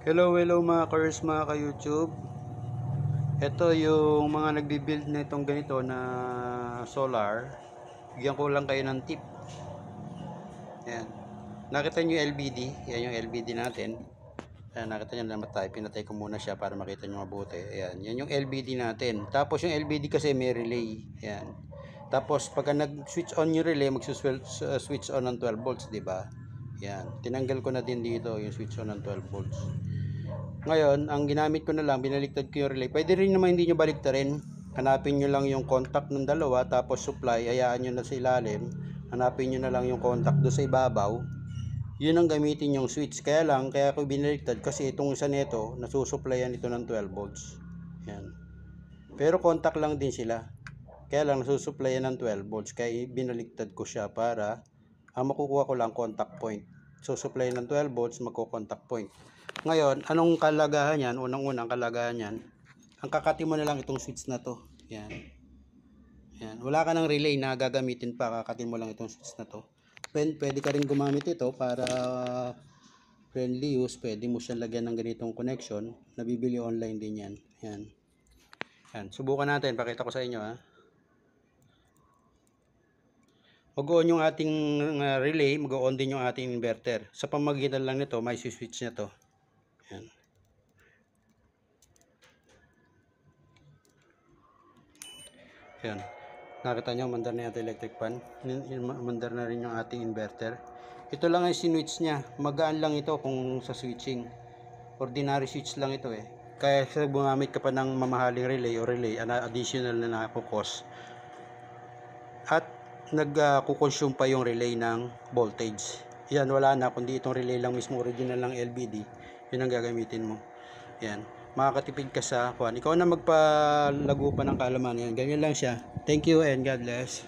Hello mga cars, mga ka-YouTube. Ito yung mga nagbi-build na itong ganito na solar. Bigyan ko lang kayo ng tip. Ayan. Nakita nyo yung LBD? Yan yung LBD natin. Ayan, nakita nyo naman tayo. Pinatay ko muna siya para makita nyo mabuti. Ayan, yan yung LBD natin. Tapos yung LBD kasi may relay. Ayan. Tapos pagka nag-switch on yung relay, mag-switch on ng 12 volts, di ba? Ayan. Tinanggal ko na din dito yung switch on ng 12 volts. Ngayon, ang ginamit ko na lang, binaliktad ko yung relay. Pwede rin naman hindi nyo baliktarin. Hanapin nyo lang yung contact ng dalawa, tapos supply, hayaan nyo na sa ilalim. Hanapin nyo na lang yung contact doon sa ibabaw. Yun ang gamitin yung switch. Kaya ko binaliktad kasi itong isa nito, nasusuplayan ito ng 12 volts. Yan. Pero contact lang din sila. Kaya lang nasusuplayan ng 12 volts. Kaya binaliktad ko siya para ang makukuha ko lang contact point. Susupply ng 12 volts, magko-contact point. Ngayon, anong kalagahan yan? Unang-unang kalagahan yan, ang kakati mo na lang itong switch na to. Yan. Yan. Wala ka ng relay na gagamitin pa, kakatin mo lang itong switch na to. Pwede ka rin gumamit ito para friendly use. Pwede mo siyang lagyan ng ganitong connection. Nabibili online din yan. Yan. Yan. Subukan natin. Pakita ko sa inyo ha. Mag-on yung ating relay, mag-on din yung ating inverter. Sa pamagitan lang nito, may switch na to. Yan. Yan. Nakita nyo, mandar na yung electric fan. Mandar na rin yung ating inverter. Ito lang ang sinwitch niya. Magaan lang ito kung sa switching. Ordinary switch lang ito eh. Kaya sa gumamit ka pa ng mamahaling relay o relay, additional na nakukos. At nagkukonsume pa yung relay ng voltage. Yan, wala na. Kundi itong relay lang mismo, original lang LBD. Yun ang gagamitin mo. Yan. Makakatipid ka sa kuwan. Ikaw na magpalago pa ng kaalaman. Yan. Ganyan lang siya. Thank you and God bless.